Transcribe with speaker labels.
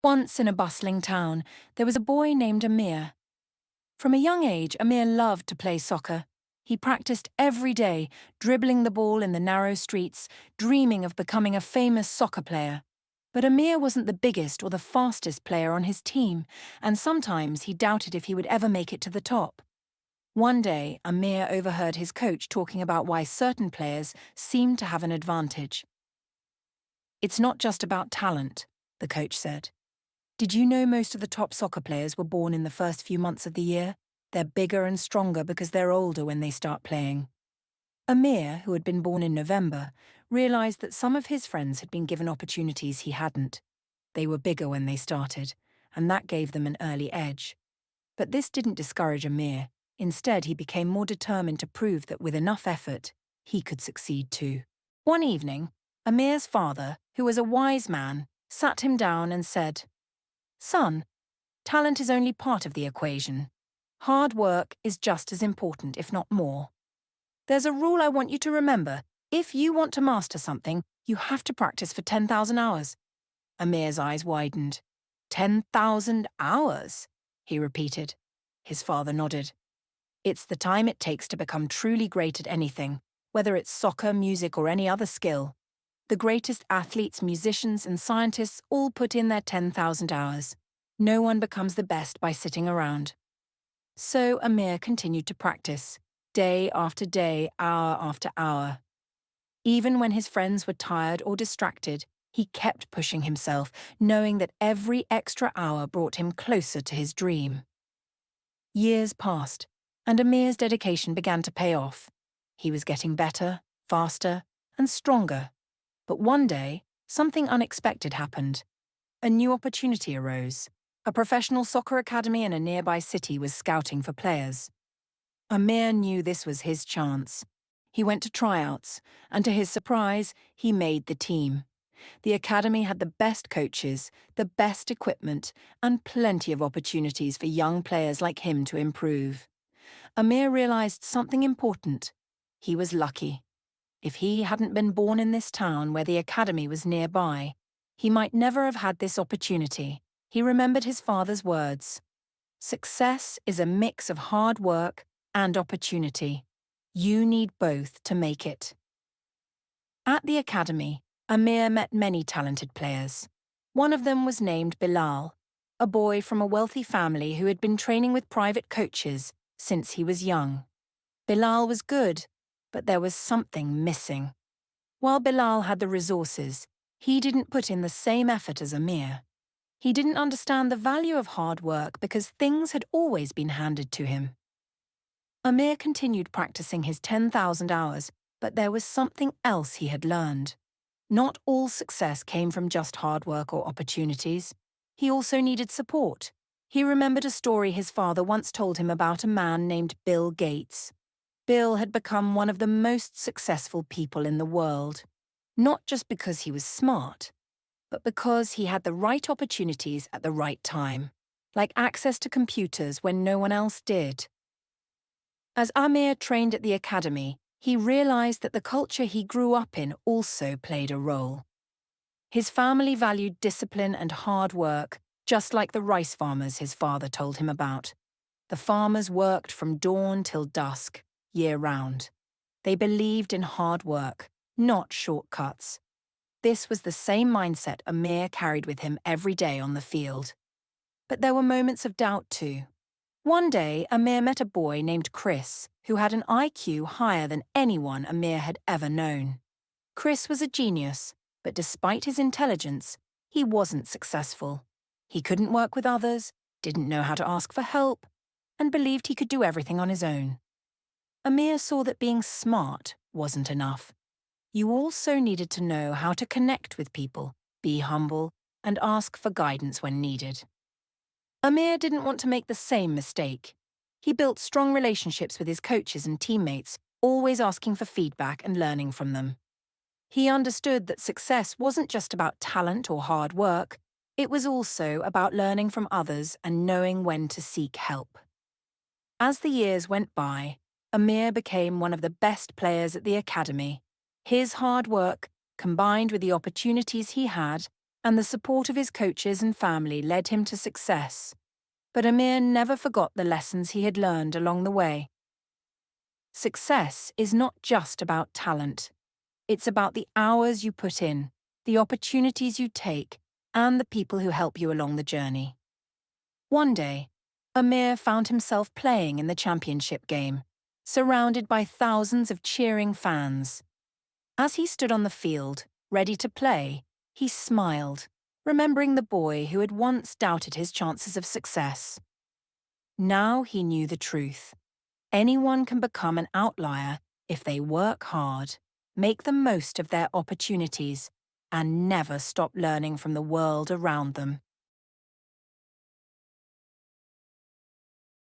Speaker 1: Once in a bustling town, there was a boy named Amir. From a young age, Amir loved to play soccer. He practiced every day, dribbling the ball in the narrow streets, dreaming of becoming a famous soccer player. But Amir wasn't the biggest or the fastest player on his team, and sometimes he doubted if he would ever make it to the top. One day, Amir overheard his coach talking about why certain players seemed to have an advantage. "It's not just about talent," the coach said. "Did you know most of the top soccer players were born in the first few months of the year? They're bigger and stronger because they're older when they start playing." Amir, who had been born in November, realized that some of his friends had been given opportunities he hadn't. They were bigger when they started, and that gave them an early edge. But this didn't discourage Amir. Instead, he became more determined to prove that with enough effort, he could succeed too. One evening, Amir's father, who was a wise man, sat him down and said, "Son, talent is only part of the equation. Hard work is just as important, if not more. There's a rule I want you to remember. If you want to master something, you have to practice for 10,000 hours. Amir's eyes widened. 10,000 hours, he repeated. His father nodded. It's the time it takes to become truly great at anything, whether it's soccer, music, or any other skill. The greatest athletes, musicians, and scientists all put in their 10,000 hours. No one becomes the best by sitting around." So Amir continued to practice, day after day, hour after hour. Even when his friends were tired or distracted, he kept pushing himself, knowing that every extra hour brought him closer to his dream. Years passed, and Amir's dedication began to pay off. He was getting better, faster, and stronger. But one day, something unexpected happened. A new opportunity arose. A professional soccer academy in a nearby city was scouting for players. Amir knew this was his chance. He went to tryouts, and to his surprise, he made the team. The academy had the best coaches, the best equipment, and plenty of opportunities for young players like him to improve. Amir realized something important. He was lucky. If he hadn't been born in this town where the academy was nearby, he might never have had this opportunity. He remembered his father's words. "Success is a mix of hard work and opportunity. You need both to make it." At the academy, Amir met many talented players. One of them was named Bilal, a boy from a wealthy family who had been training with private coaches since he was young. Bilal was good, but there was something missing. While Bilal had the resources, he didn't put in the same effort as Amir. He didn't understand the value of hard work because things had always been handed to him. Amir continued practicing his 10,000 hours, but there was something else he had learned. Not all success came from just hard work or opportunities. He also needed support. He remembered a story his father once told him about a man named Bill Gates. Bill had become one of the most successful people in the world, not just because he was smart, but because he had the right opportunities at the right time, like access to computers when no one else did. As Amir trained at the academy, he realized that the culture he grew up in also played a role. His family valued discipline and hard work, just like the rice farmers his father told him about. The farmers worked from dawn till dusk, year-round. They believed in hard work, not shortcuts. This was the same mindset Amir carried with him every day on the field. But there were moments of doubt too. One day, Amir met a boy named Chris, who had an IQ higher than anyone Amir had ever known. Chris was a genius, but despite his intelligence, he wasn't successful. He couldn't work with others, didn't know how to ask for help, and believed he could do everything on his own. Amir saw that being smart wasn't enough. You also needed to know how to connect with people, be humble, and ask for guidance when needed. Amir didn't want to make the same mistake. He built strong relationships with his coaches and teammates, always asking for feedback and learning from them. He understood that success wasn't just about talent or hard work, it was also about learning from others and knowing when to seek help. As the years went by, Amir became one of the best players at the academy. His hard work, combined with the opportunities he had, and the support of his coaches and family led him to success. But Amir never forgot the lessons he had learned along the way. Success is not just about talent. It's about the hours you put in, the opportunities you take, and the people who help you along the journey. One day, Amir found himself playing in the championship game, surrounded by thousands of cheering fans. As he stood on the field, ready to play, he smiled, remembering the boy who had once doubted his chances of success. Now he knew the truth. Anyone can become an outlier if they work hard, make the most of their opportunities, and never stop learning from the world around them.